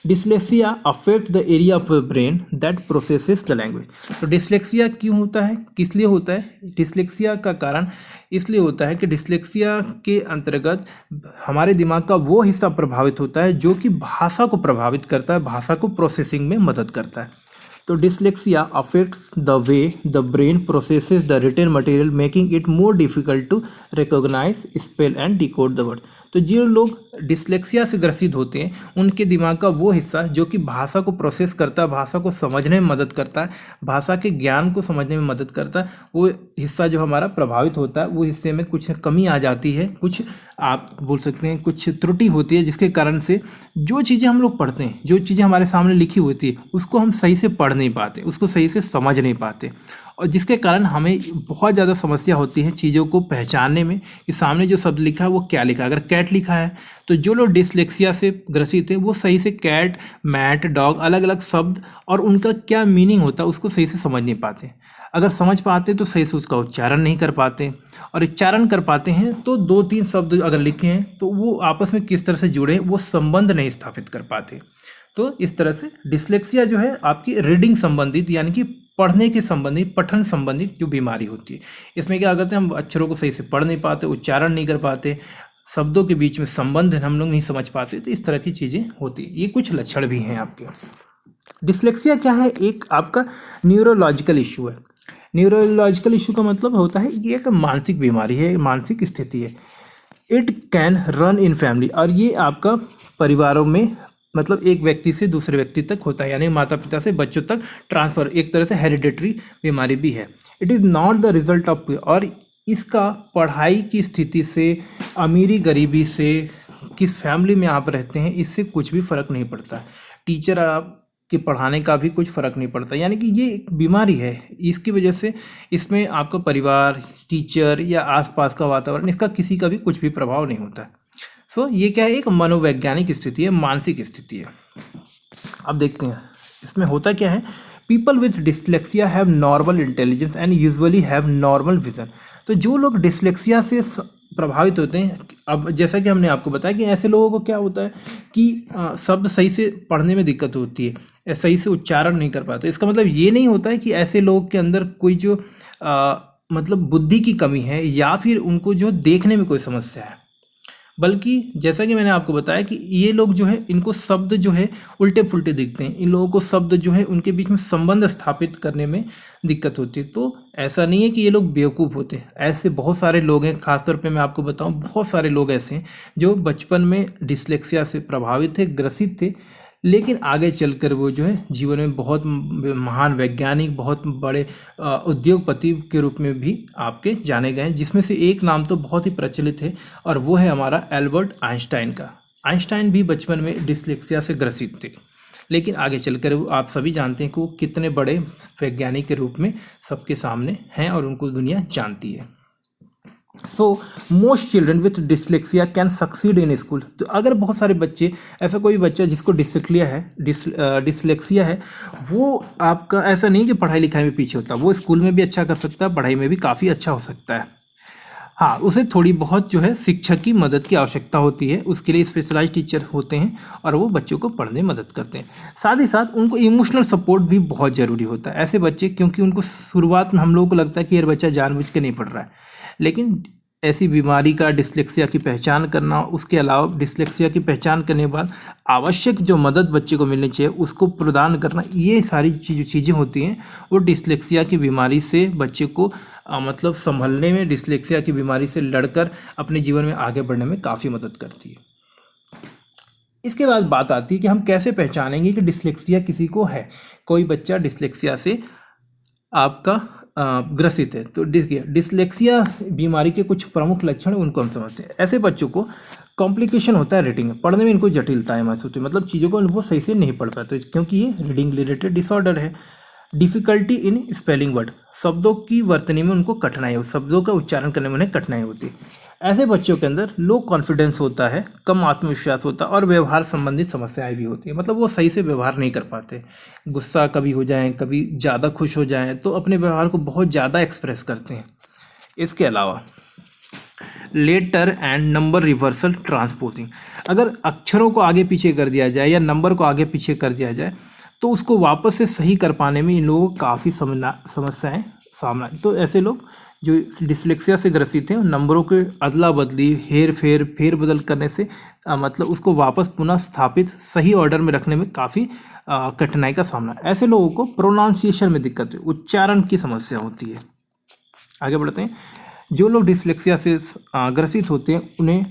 Dyslexia affect the area of brain that processes the language. तो डिसलेक्सिया क्यों होता है, किस लिए होता है, डिसलेक्सिया का कारण इसलिए होता है कि डिसलेक्सिया के अंतर्गत हमारे दिमाग का वो हिस्सा प्रभावित होता है जो कि भाषा को प्रभावित करता है, भाषा को प्रोसेसिंग में मदद करता है। तो dyslexia affects the way the brain processes the written material making it more difficult to recognize spell and decode the word. तो जो लोग डिसलेक्सिया से ग्रसित होते हैं उनके दिमाग का वो हिस्सा जो कि भाषा को प्रोसेस करता है, भाषा को समझने में मदद करता है, भाषा के ज्ञान को समझने में मदद करता है, वो हिस्सा जो हमारा प्रभावित होता है, वो हिस्से में कुछ कमी आ जाती है, कुछ आप बोल सकते हैं कुछ त्रुटि होती है, जिसके कारण से जो चीज़ें हम लोग पढ़ते हैं, जो चीज़ें हमारे सामने लिखी होती है, उसको हम सही से पढ़ नहीं पाते, उसको सही से समझ नहीं पाते, और जिसके कारण हमें बहुत ज़्यादा समस्या होती है चीज़ों को पहचानने में कि सामने जो शब्द लिखा है वो क्या लिखा है। अगर कैट लिखा है तो जो लोग डिसलेक्सिया से ग्रसित हैं वो सही से कैट, मैट, डॉग अलग अलग शब्द और उनका क्या मीनिंग होता है उसको सही से समझ नहीं पाते। अगर समझ पाते तो सही से उसका उच्चारण नहीं कर पाते, और उच्चारण कर पाते हैं तो 2-3 शब्द अगर लिखे हैं तो वो आपस में किस तरह से जुड़े वो संबंध नहीं स्थापित कर पाते। तो इस तरह से डिसलेक्सिया जो है आपकी रीडिंग संबंधित यानी कि पढ़ने के संबंधित, पठन संबंधित जो बीमारी होती है। इसमें क्या करते हैं, हम अक्षरों को सही से पढ़ नहीं पाते, उच्चारण नहीं कर पाते, शब्दों के बीच में संबंध हम लोग नहीं समझ पाते, तो इस तरह की चीज़ें होती है। ये कुछ लक्षण भी हैं आपके। डिसलेक्सिया क्या है, एक आपका न्यूरोलॉजिकल इशू है। न्यूरोलॉजिकल इशू का मतलब होता है कि एक मानसिक बीमारी है, मानसिक स्थिति है। It can run in family, और ये आपका परिवारों में मतलब एक व्यक्ति से दूसरे व्यक्ति तक होता है, यानी माता पिता से बच्चों तक ट्रांसफ़र, एक तरह से हेरिडेटरी बीमारी भी है। It is not the result of, और इसका पढ़ाई की स्थिति से, अमीरी गरीबी से, किस फैमिली में आप रहते हैं, इससे कुछ भी फ़र्क नहीं पड़ता। टीचर आप के पढ़ाने का भी कुछ फ़र्क नहीं पड़ता, यानी कि ये एक बीमारी है। इसकी वजह से इसमें आपका परिवार, टीचर या आसपास का वातावरण, इसका किसी का भी कुछ भी प्रभाव नहीं होता। सो ये क्या है, एक मनोवैज्ञानिक स्थिति है, मानसिक स्थिति है। अब देखते हैं इसमें होता क्या है। People with dyslexia have normal intelligence and usually have normal vision. तो जो लोग डिसलेक्सिया से प्रभावित होते हैं, अब जैसा कि हमने आपको बताया कि ऐसे लोगों को क्या होता है कि शब्द सही से पढ़ने में दिक्कत होती है, सही से उच्चारण नहीं कर पाते। इसका मतलब ये नहीं होता है कि ऐसे लोगों के अंदर कोई जो मतलब बुद्धि की कमी है या फिर उनको जो देखने में कोई समस्या है, बल्कि जैसा कि मैंने आपको बताया कि ये लोग जो है इनको शब्द जो है उल्टे पुल्टे दिखते हैं, इन लोगों को शब्द जो है उनके बीच में संबंध स्थापित करने में दिक्कत होती है। तो ऐसा नहीं है कि ये लोग बेवकूफ़ होते हैं, ऐसे बहुत सारे लोग हैं। खासतौर पे मैं आपको बताऊं, बहुत सारे लोग ऐसे हैं जो बचपन में डिसलेक्सिया से प्रभावित थे, ग्रसित थे, लेकिन आगे चलकर वो जो है जीवन में बहुत महान वैज्ञानिक, बहुत बड़े उद्योगपति के रूप में भी आपके जाने गए हैं, जिसमें से एक नाम तो बहुत ही प्रचलित है और वो है हमारा एल्बर्ट आइंस्टाइन का। आइंस्टाइन भी बचपन में डिसलेक्सिया से ग्रसित थे, लेकिन आगे चलकर वो आप सभी जानते हैं कि वो कितने बड़े वैज्ञानिक के रूप में सबके सामने हैं और उनको दुनिया जानती है। So most children with dyslexia can succeed in school. तो अगर बहुत सारे बच्चे, ऐसा कोई बच्चा जिसको डिसलेक्सिया है, वो आपका ऐसा नहीं कि पढ़ाई लिखाई में पीछे होता, वो स्कूल में भी अच्छा कर सकता है, पढ़ाई में भी काफ़ी अच्छा हो सकता है। हाँ, उसे थोड़ी बहुत जो है शिक्षक की मदद की आवश्यकता होती है, उसके लिए स्पेशलाइज्ड टीचर होते हैं और वो बच्चों को पढ़ने में मदद करते हैं। साथ ही साथ उनको इमोशनल सपोर्ट भी बहुत ज़रूरी होता है। ऐसे बच्चे, क्योंकि उनको शुरुआत में हम लोगों को लगता है कि ये बच्चा जानबूझ के नहीं पढ़ रहा है, लेकिन ऐसी बीमारी का, डिसलेक्सिया की पहचान करना, उसके अलावा डिसलेक्सिया की पहचान करने के बाद आवश्यक जो मदद बच्चे को मिलनी चाहिए उसको प्रदान करना, ये सारी चीज़ें होती हैं वो डिसलेक्सिया की बीमारी से बच्चे को मतलब संभलने में, डिसलेक्सिया की बीमारी से लड़कर अपने जीवन में आगे बढ़ने में काफ़ी मदद करती है। इसके बाद बात आती है कि हम कैसे पहचानेंगे कि डिसलेक्सिया किसी को है। कोई बच्चा डिसलेक्सिया से आपका ग्रसित है, तो देखिए डिसलेक्सिया बीमारी के कुछ प्रमुख लक्षण उनको हम समझते हैं। ऐसे बच्चों को कॉम्प्लिकेशन होता है रीडिंग, पढ़ने में इनको जटिलताएं महसूस होती है, मतलब चीज़ों को वो सही से नहीं पढ़ पाते क्योंकि ये रीडिंग रिलेटेड डिसऑर्डर है। डिफ़िकल्टी इन स्पेलिंग वर्ड, शब्दों की वर्तनी में उनको कठिनाई हो, शब्दों का उच्चारण करने में उन्हें कठिनाई होती है। ऐसे बच्चों के अंदर लो कॉन्फिडेंस होता है, कम आत्मविश्वास होता है और व्यवहार संबंधित समस्याएं भी होती हैं, मतलब वो सही से व्यवहार नहीं कर पाते। गुस्सा कभी हो जाएं, कभी ज़्यादा खुश हो जाएं, तो अपने व्यवहार को बहुत ज़्यादा एक्सप्रेस करते हैं। इसके अलावा letter and number reversal transposing, अगर अक्षरों को आगे पीछे कर दिया जाए या नंबर को आगे पीछे कर दिया जाए तो उसको वापस से सही कर पाने में इन लोगों को काफ़ी समस्याएं सामना। तो ऐसे लोग जो डिसलेक्सिया से ग्रसित हैं नंबरों के अदला बदली फेर बदल करने से मतलब उसको वापस पुनः स्थापित सही ऑर्डर में रखने में काफ़ी कठिनाई का सामना। ऐसे लोगों को प्रोनाउंसिएशन में दिक्कत है, उच्चारण की समस्या होती है। आगे बढ़ते हैं। जो लोग डिसलेक्सिया से ग्रसित होते हैं उन्हें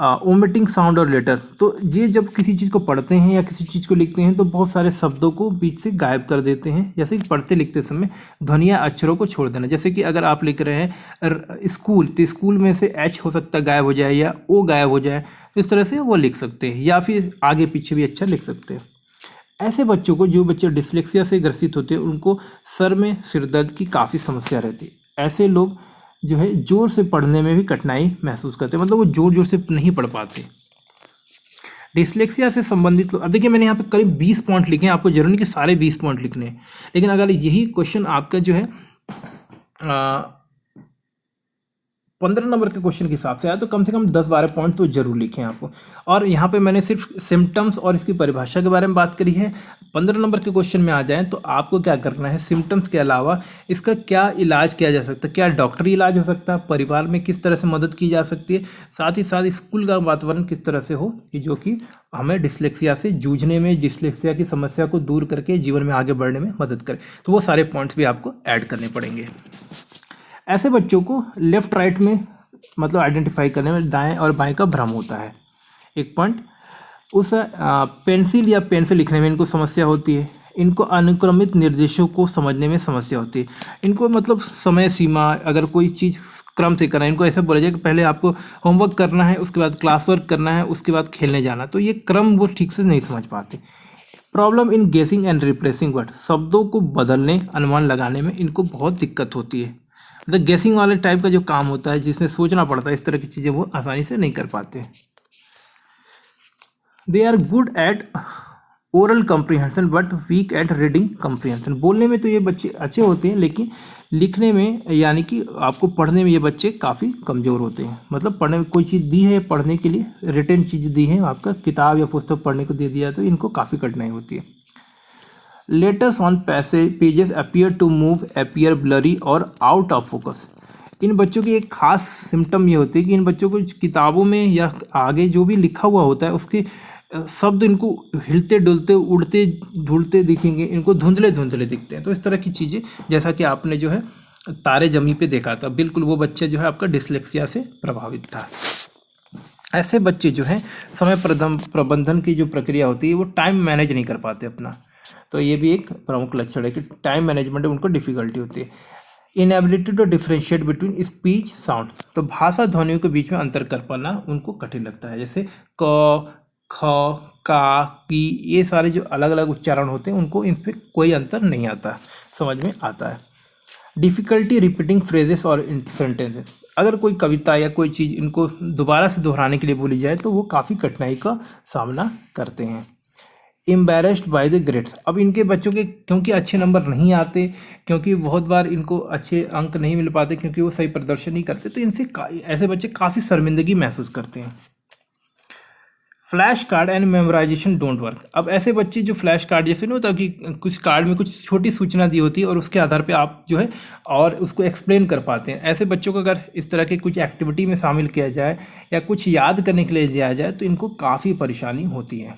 ओमिटिंग साउंड और लेटर, तो ये जब किसी चीज़ को पढ़ते हैं या किसी चीज़ को लिखते हैं तो बहुत सारे शब्दों को बीच से गायब कर देते हैं। जैसे कि पढ़ते लिखते समय ध्वनिया अक्षरों को छोड़ देना। जैसे कि अगर आप लिख रहे हैं स्कूल, तो स्कूल में से एच हो सकता है गायब हो जाए या ओ गायब हो जाए, तो इस तरह से वो लिख सकते हैं, या फिर आगे पीछे भी अक्षर लिख सकते हैं। ऐसे बच्चों को, जो बच्चे डिसलेक्सिया से ग्रसित होते हैं, उनको सर में सिरदर्द की काफ़ी समस्या रहती है। ऐसे लोग जो है जोर से पढ़ने में भी कठिनाई महसूस करते हैं, मतलब वो जोर से नहीं पढ़ पाते। डिसलेक्सिया से संबंधित लोग, अब देखिए मैंने यहाँ पे करीब 20 पॉइंट लिखे हैं, आपको जरूर नहीं कि सारे 20 पॉइंट लिखने हैं, लेकिन अगर यही क्वेश्चन आपका जो है 15 नंबर के क्वेश्चन के हिसाब से आया तो कम से कम 10-12 पॉइंट तो जरूर लिखे हैं आपको। और यहाँ पे मैंने सिर्फ सिम्टम्स और इसकी परिभाषा के बारे में बात करी है। 15 नंबर के क्वेश्चन में आ जाएं तो आपको क्या करना है, सिम्टम्स के अलावा इसका क्या इलाज किया जा सकता है, क्या डॉक्टरी इलाज हो सकता है, परिवार में किस तरह से मदद की जा सकती है, साथ ही साथ स्कूल का वातावरण किस तरह से हो कि जो कि हमें डिसलेक्सिया से जूझने में, डिसलेक्सिया की समस्या को दूर करके जीवन में आगे बढ़ने में मदद करे। तो वो सारे पॉइंट्स भी आपको ऐड करने पड़ेंगे। ऐसे बच्चों को लेफ्ट राइट में मतलब आइडेंटिफाई करने में दाएं और बाएं का भ्रम होता है। एक पॉइंट, उस पेंसिल या पेन से लिखने में इनको समस्या होती है। इनको अनुक्रमित निर्देशों को समझने में समस्या होती है। इनको मतलब समय सीमा, अगर कोई चीज़ क्रम से करना है, इनको ऐसा बोला जाए कि पहले आपको होमवर्क करना है, उसके बाद क्लास वर्क करना है, उसके बाद खेलने जाना, तो ये क्रम वो ठीक से नहीं समझ पाते। प्रॉब्लम इन गेसिंग एंड रिप्लेसिंग वर्ड, शब्दों को बदलने, अनुमान लगाने में इनको बहुत दिक्कत होती है। मतलब गेसिंग वाले टाइप का जो काम होता है जिसमें सोचना पड़ता है, इस तरह की चीज़ें वो आसानी से नहीं कर पाते। They are good at oral comprehension but weak at reading comprehension, बोलने में तो ये बच्चे अच्छे होते हैं लेकिन लिखने में यानी कि आपको पढ़ने में ये बच्चे काफ़ी कमज़ोर होते हैं। मतलब पढ़ने में कोई चीज़ दी है पढ़ने के लिए, रिटन चीज़ दी है, आपका किताब या पुस्तक पढ़ने को दे दिया तो इनको काफ़ी कठिनाई होती है। Letters on pages appear to move, appear blurry और आउट ऑफ फोकस, इन बच्चों की एक खास सिम्टम ये होती है कि इन बच्चों को किताबों में या आगे जो भी लिखा हुआ होता है उसके शब्द इनको हिलते डुलते, उड़ते धुलते दिखेंगे, इनको धुंधले धुंधले दिखते हैं। तो इस तरह की चीज़ें, जैसा कि आपने जो है तारे जमी पे देखा था, बिल्कुल वो बच्चे जो है आपका डिसलेक्सिया से प्रभावित था। ऐसे बच्चे जो हैं समय प्रबंधन की जो प्रक्रिया होती है वो टाइम मैनेज नहीं कर पाते अपना, तो ये भी एक प्रमुख लक्षण है कि टाइम मैनेजमेंट में उनको डिफिकल्टी होती है। Inability to differentiate between speech sound, तो भाषा ध्वनियों के बीच में अंतर कर पाना उनको कठिन लगता है। जैसे क, ख, का, की, ये सारे जो अलग अलग उच्चारण होते हैं उनको इन पर कोई अंतर नहीं आता, समझ में आता है। डिफ़िकल्टी रिपीटिंग फ्रेजेस और सेंटेंसेस, अगर कोई कविता या कोई चीज़ इनको दोबारा से दोहराने के लिए बोली जाए तो वो काफ़ी कठिनाई का सामना करते हैं। एम्बैरेस्ड बाय द ग्रेड्स, अब इनके बच्चों के क्योंकि अच्छे नंबर नहीं आते, क्योंकि बहुत बार इनको अच्छे अंक नहीं मिल पाते, क्योंकि वो सही प्रदर्शन नहीं करते, तो इनसे ऐसे बच्चे काफ़ी शर्मिंदगी महसूस करते हैं। Flash card and memorisation don't work, अब ऐसे बच्चे जो फ्लैश कार्ड जैसे नहीं होता कि कुछ कार्ड में कुछ छोटी सूचना दी होती है और उसके आधार पे आप जो है और उसको एक्सप्लेन कर पाते हैं, ऐसे बच्चों को अगर इस तरह के कुछ एक्टिविटी में शामिल किया जाए या कुछ याद करने के लिए दिया जाए तो इनको काफ़ी परेशानी होती है।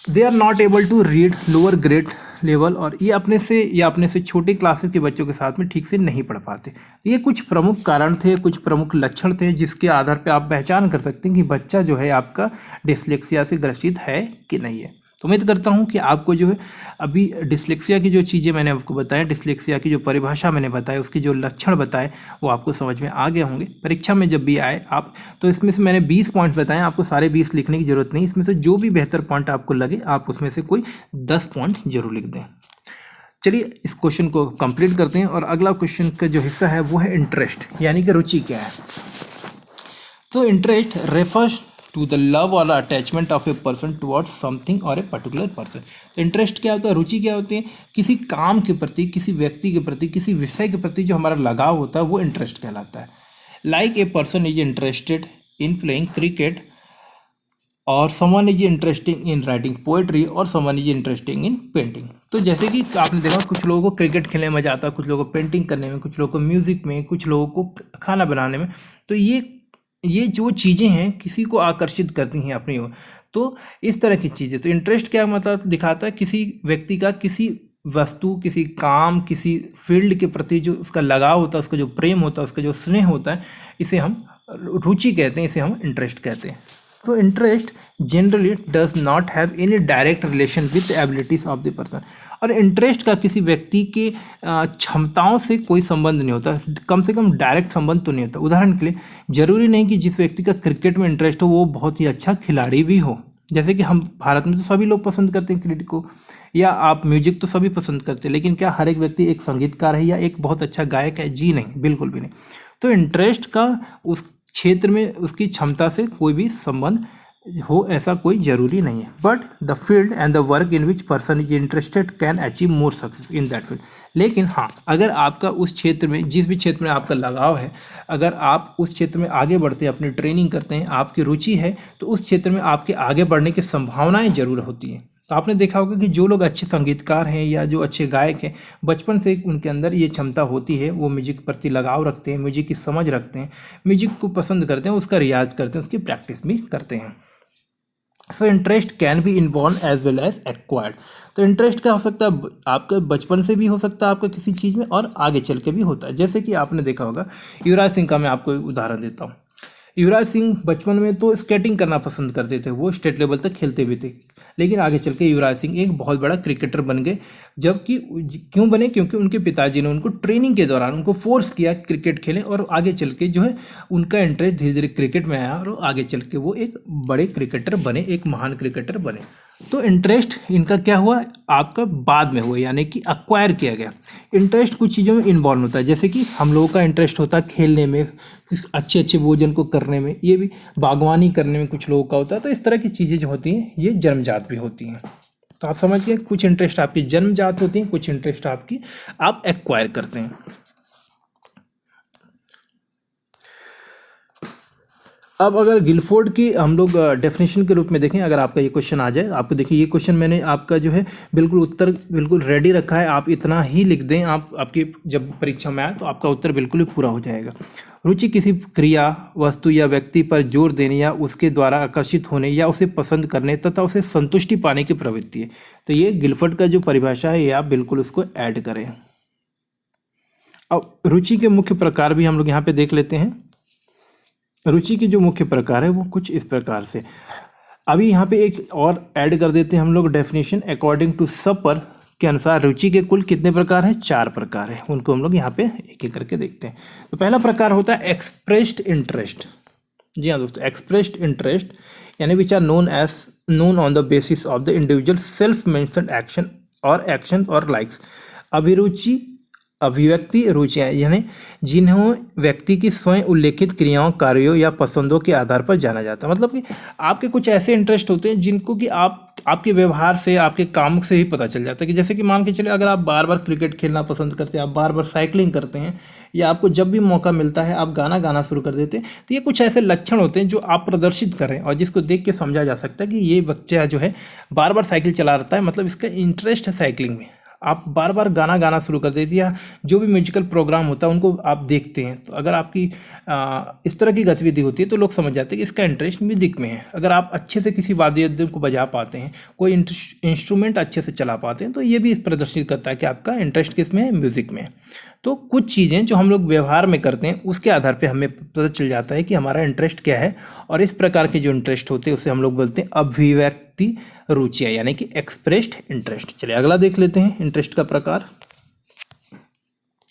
They are not able to read lower grade level, और ये अपने से या अपने से छोटे क्लासेस के बच्चों के साथ में ठीक से नहीं पढ़ पाते। ये कुछ प्रमुख कारण थे, कुछ प्रमुख लक्षण थे जिसके आधार पे आप पहचान कर सकते हैं कि बच्चा जो है आपका डिसलेक्सिया से ग्रसित है कि नहीं है। तो उम्मीद करता हूँ कि आपको जो है अभी डिसलेक्सिया की जो चीज़ें मैंने आपको बताया, डिसलेक्सिया की जो परिभाषा मैंने बताया, उसके जो लक्षण बताए वो आपको समझ में आ गए होंगे। परीक्षा में जब भी आए आप, तो इसमें से मैंने 20 पॉइंट्स बताए, आपको सारे 20 लिखने की ज़रूरत नहीं, इसमें से जो भी बेहतर पॉइंट आपको लगे आप उसमें से कोई 10 पॉइंट जरूर लिख दें। चलिए इस क्वेश्चन को कंप्लीट करते हैं, और अगला क्वेश्चन का जो हिस्सा है वो है इंटरेस्ट, यानी कि रुचि क्या है। तो interest refers to the love और attachment of a person towards something और ए पर्टिकुलर पर्सन। तो इंटरेस्ट क्या होता है, रुचि क्या होती है, किसी काम के प्रति, किसी व्यक्ति के प्रति, किसी विषय के प्रति जो हमारा लगाव होता है वो इंटरेस्ट कहलाता है। Like a person is interested in playing cricket, और someone is interesting in writing poetry, और someone is interesting in painting. तो जैसे कि आपने देखा कुछ लोगों को क्रिकेट खेलने में मज़ा आता है, कुछ लोगों को पेंटिंग करने में, कुछ लोगों को म्यूज़िक में, कुछ लोगों को खाना बनाने में। तो ये जो चीज़ें हैं किसी को आकर्षित करती हैं अपनी ओर। तो इस तरह की चीज़ें, तो इंटरेस्ट क्या मतलब दिखाता है किसी व्यक्ति का किसी वस्तु, किसी काम, किसी फील्ड के प्रति जो उसका लगाव होता है, उसका जो प्रेम होता है, उसका जो स्नेह होता है, इसे हम रुचि कहते हैं, इसे हम इंटरेस्ट कहते हैं। तो interest generally does not have any direct relation with abilities of the person. और इंटरेस्ट का किसी व्यक्ति के क्षमताओं से कोई संबंध नहीं होता, कम से कम डायरेक्ट संबंध तो नहीं होता। उदाहरण के लिए जरूरी नहीं कि जिस व्यक्ति का क्रिकेट में इंटरेस्ट हो वो बहुत ही अच्छा खिलाड़ी भी हो। जैसे कि हम भारत में तो सभी लोग पसंद करते हैं क्रिकेट को, या आप म्यूजिक तो सभी पसंद करते हैं, लेकिन क्या हर एक व्यक्ति एक संगीतकार है या एक बहुत अच्छा गायक है? जी नहीं, बिल्कुल भी नहीं। तो इंटरेस्ट का उस क्षेत्र में उसकी क्षमता से कोई भी संबंध हो ऐसा कोई ज़रूरी नहीं है। But the field and the work in which person is interested can achieve more success in that field. लेकिन हाँ, अगर आपका उस क्षेत्र में, जिस भी क्षेत्र में आपका लगाव है, अगर आप उस क्षेत्र में आगे बढ़ते हैं, अपनी ट्रेनिंग करते हैं, आपकी रुचि है, तो उस क्षेत्र में आपके आगे बढ़ने की संभावनाएं जरूर होती हैं। तो आपने देखा होगा कि जो लोग अच्छे संगीतकार हैं या जो अच्छे गायक हैं, बचपन से उनके अंदर ये क्षमता होती है, वो म्यूजिक के प्रति लगाव रखते हैं, म्यूजिक की समझ रखते हैं, म्यूजिक को पसंद करते हैं, उसका रियाज करते हैं, उसकी प्रैक्टिस भी करते हैं। So interest can be inborn as well as acquired. तो इंटरेस्ट क्या हो सकता है? आपका बचपन से भी हो सकता है आपका किसी चीज़ में, और आगे चल के भी होता है। जैसे कि आपने देखा होगा युवराज सिंह का मैं आपको एक उदाहरण देता हूँ। युवराज सिंह बचपन में तो स्केटिंग करना पसंद करते थे, वो स्टेट लेवल तक खेलते भी थे, लेकिन आगे चल के युवराज सिंह एक बहुत बड़ा क्रिकेटर बन गए। जबकि क्यों बने? क्योंकि उनके पिताजी ने उनको ट्रेनिंग के दौरान उनको फोर्स किया क्रिकेट खेलें, और आगे चल के जो है उनका इंटरेस्ट धीरे धीरे क्रिकेट में आया, और आगे चल के वो एक बड़े क्रिकेटर बने, एक महान क्रिकेटर बने। तो इंटरेस्ट इनका क्या हुआ? आपका बाद में हुआ, यानी कि अक्वायर किया गया। इंटरेस्ट कुछ चीज़ों में इन्वॉल्व होता है, जैसे कि हम लोगों का इंटरेस्ट होता है खेलने में, अच्छे अच्छे भोजन को करने में, ये भी बागवानी करने में कुछ लोगों का होता है। तो इस तरह की चीज़ें जो होती हैं ये जन्मजात भी होती हैं। तो आप समझिए, कुछ इंटरेस्ट आपकी जन्मजात होती हैं, कुछ इंटरेस्ट आपकी आप एक्वायर करते हैं। अब अगर गिलफोर्ड की हम लोग डेफिनेशन के रूप में देखें, अगर आपका ये क्वेश्चन आ जाए, आपको देखिए ये क्वेश्चन मैंने आपका जो है बिल्कुल उत्तर बिल्कुल रेडी रखा है, आप इतना ही लिख दें, आप आपकी जब परीक्षा में आए तो आपका उत्तर बिल्कुल ही पूरा हो जाएगा। रुचि किसी क्रिया, वस्तु या व्यक्ति पर जोर देने या उसके द्वारा आकर्षित होने या उसे पसंद करने तथा उसे संतुष्टि पाने की प्रवृत्ति है। तो ये गिलफोर्ड का जो परिभाषा है, ये आप बिल्कुल उसको ऐड करें। अब रुचि के मुख्य प्रकार भी हम लोग यहाँ पे देख लेते हैं। रुचि के जो मुख्य प्रकार है वो कुछ इस प्रकार से, अभी यहाँ पे एक और ऐड कर देते हैं हम लोग डेफिनेशन। अकॉर्डिंग टू सपर के अनुसार रुचि के कुल कितने प्रकार हैं? 4 प्रकार हैं। उनको हम लोग यहाँ पे एक एक करके देखते हैं। तो पहला प्रकार होता है एक्सप्रेस्ड इंटरेस्ट। जी हाँ दोस्तों, एक्सप्रेस्ड इंटरेस्ट यानी which are known on the basis of the individual self mentioned action और लाइक्स। अभिरुचि, अभिव्यक्ति रुचियाँ, यानी जिन्हों व्यक्ति की स्वयं उल्लेखित क्रियाओं, कार्यों या पसंदों के आधार पर जाना जाता है। मतलब कि आपके कुछ ऐसे इंटरेस्ट होते हैं जिनको कि आपके व्यवहार से, आपके काम से ही पता चल जाता है। कि जैसे कि मान के चले, अगर आप बार बार क्रिकेट खेलना पसंद करते हैं, आप बार बार साइकिलिंग करते हैं, या आपको जब भी मौका मिलता है आप गाना शुरू कर देते हैं, तो ये कुछ ऐसे लक्षण होते हैं जो आप प्रदर्शित कर रहे हैं और जिसको देख के समझा जा सकता है कि ये बच्चा जो है बार बार साइकिल चला रहता है, मतलब इसका इंटरेस्ट है साइकिलिंग में। आप बार बार गाना शुरू कर देती, या जो भी म्यूजिकल प्रोग्राम होता है उनको आप देखते हैं, तो अगर आपकी इस तरह की गतिविधि होती है तो लोग समझ जाते हैं कि इसका इंटरेस्ट म्यूजिक में है। अगर आप अच्छे से किसी वाद्य यंत्र को बजा पाते हैं, कोई इंस्ट्रूमेंट अच्छे से चला पाते हैं, तो ये भी प्रदर्शित करता है कि आपका इंटरेस्ट किस में है? म्यूजिक में है। तो कुछ चीज़ें जो हम लोग व्यवहार में करते हैं उसके आधार पर हमें पता चल जाता है कि हमारा इंटरेस्ट क्या है, और इस प्रकार के जो इंटरेस्ट होते हैं उसे हम लोग बोलते हैं अभिव्यक्ति रुचियाँ, यानी कि एक्सप्रेस्ड इंटरेस्ट। चलिए अगला देख लेते हैं इंटरेस्ट का प्रकार।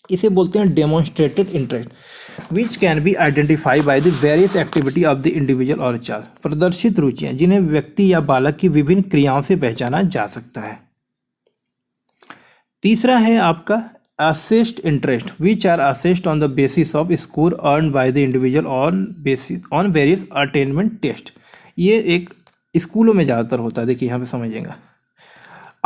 इसे बोलते हैं demonstrated interest which can be identify by the various activity of the individual और चाइल्ड। प्रदर्शित रुचियाँ जिन्हें व्यक्ति या बालक की विभिन्न क्रियाओं से पहचाना जा सकता है। तीसरा है आपका assessed interest which are assessed on the basis of score earn by the individual on various attainment test. ये एक स्कूलों में ज़्यादातर होता है। देखिए यहाँ पे समझिएगा।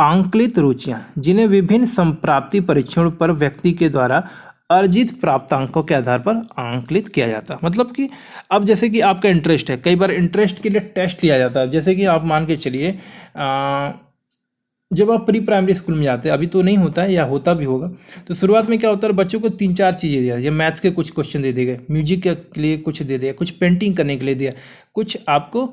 आंकलित रुचियाँ जिन्हें विभिन्न संप्राप्ति परीक्षणों पर व्यक्ति के द्वारा अर्जित प्राप्तांकों के आधार पर आंकलित किया जाता है। मतलब कि अब जैसे कि आपका इंटरेस्ट है, कई बार इंटरेस्ट के लिए टेस्ट लिया जाता है। जैसे कि आप मान के चलिए जब आप प्री प्राइमरी स्कूल में जाते हैं, अभी तो नहीं होता है या होता भी होगा, तो शुरुआत में क्या होता है, बच्चों को 3-4 चीज़ें दिया, या मैथ्स के कुछ क्वेश्चन दे दिए गए, म्यूजिक के लिए कुछ दे दिया, कुछ पेंटिंग करने के लिए दिया, कुछ आपको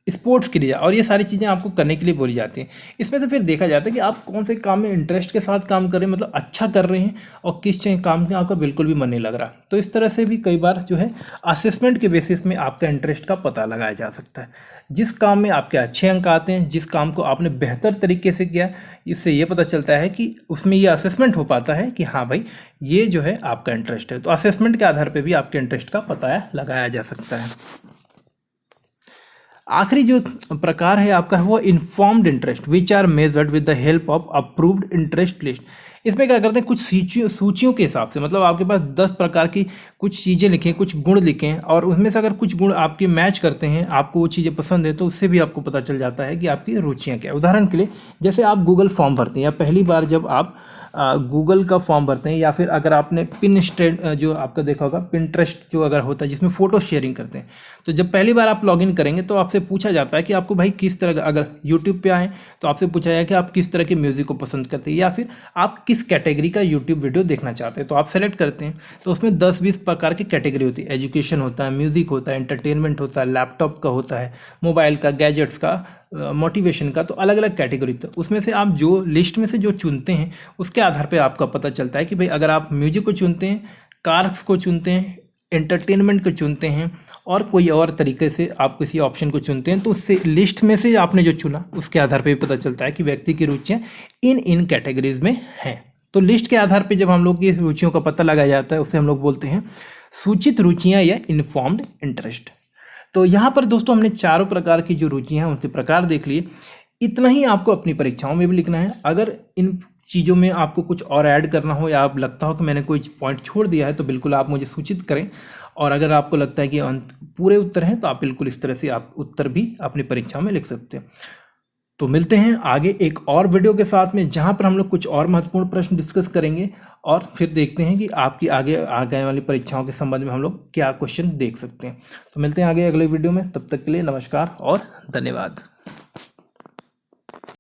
स्पोर्ट्स के लिए, और ये सारी चीज़ें आपको करने के लिए बोली जाती हैं। इसमें से फिर देखा जाता है कि आप कौन से काम में इंटरेस्ट के साथ काम कर रहे हैं, मतलब अच्छा कर रहे हैं, और किस काम में आपका बिल्कुल भी मन नहीं लग रहा। तो इस तरह से भी कई बार जो है असेसमेंट के बेसिस में आपका इंटरेस्ट का पता लगाया जा सकता है। जिस काम में आपके अच्छे अंक आते हैं, जिस काम को आपने बेहतर तरीके से किया, इससे ये पता चलता है कि उसमें ये असेसमेंट हो पाता है कि हाँ भाई ये जो है आपका इंटरेस्ट है। तो असेसमेंट के आधार पर भी आपके इंटरेस्ट का पता लगाया जा सकता है। आखिरी जो प्रकार है आपका वो informed interest, which are measured with the help of approved interest list. इसमें क्या करते हैं, कुछ सूचियों के हिसाब से, मतलब आपके पास 10 प्रकार की कुछ चीज़ें लिखें, कुछ गुण लिखें, और उसमें से अगर कुछ गुण आपके मैच करते हैं, आपको वो चीज़ें पसंद है, तो उससे भी आपको पता चल जाता है कि आपकी रुचियाँ क्या है। उदाहरण के लिए जैसे आप गूगल फॉर्म भरते हैं, या पहली बार जब आप गूगल का फॉर्म भरते हैं, या फिर अगर आपने पिनस्ट्रेट जो आपका देखा होगा, पिंटरेस्ट जो अगर होता है जिसमें फ़ोटो शेयरिंग करते हैं, तो जब पहली बार आप लॉगिन करेंगे तो आपसे पूछा जाता है कि आपको भाई किस तरह का, अगर यूट्यूब पे आए तो आपसे पूछा जाए कि आप किस तरह के म्यूज़िक को पसंद करते हैं, या फिर आप किस कैटेगरी का यूट्यूब वीडियो देखना चाहते हैं। तो आप सेलेक्ट करते हैं, तो उसमें 10-20 प्रकार की कैटेगरी होती है। एजुकेशन होता है, म्यूज़िक होता है, एंटरटेनमेंट होता है, लैपटॉप का होता है, मोबाइल का, गैजेट्स का, मोटिवेशन का, तो अलग अलग कैटेगरी। तो उसमें से आप जो लिस्ट में से जो चुनते हैं, उसके आधार पे आपका पता चलता है कि भाई अगर आप म्यूजिक को चुनते हैं, कार्स को चुनते हैं, एंटरटेनमेंट को चुनते हैं, और कोई और तरीके से आप किसी ऑप्शन को चुनते हैं, तो उससे लिस्ट में से आपने जो चुना उसके आधार पे पता चलता है कि व्यक्ति की रुचियाँ इन कैटेगरीज में हैं। तो लिस्ट के आधार पे जब हम लोग की रुचियों का पता लगाया जाता है, उसे हम लोग बोलते हैं सूचित रुचियाँ या इन्फॉर्म्ड इंटरेस्ट। तो यहाँ पर दोस्तों हमने चारों प्रकार की जो रुचियाँ हैं उनके प्रकार देख लिए। इतना ही आपको अपनी परीक्षाओं में भी लिखना है। अगर इन चीज़ों में आपको कुछ और ऐड करना हो, या आप लगता हो कि मैंने कोई पॉइंट छोड़ दिया है, तो बिल्कुल आप मुझे सूचित करें। और अगर आपको लगता है कि पूरे उत्तर हैं, तो आप बिल्कुल इस तरह से आप उत्तर भी अपनी परीक्षाओं में लिख सकते हैं। तो मिलते हैं आगे एक और वीडियो के साथ में, जहाँ पर हम लोग कुछ और महत्वपूर्ण प्रश्न डिस्कस करेंगे, और फिर देखते हैं कि आपकी आगे वाली परीक्षाओं के संबंध में हम लोग क्या क्वेश्चन देख सकते हैं। तो मिलते हैं आगे अगले वीडियो में, तब तक के लिए नमस्कार और धन्यवाद।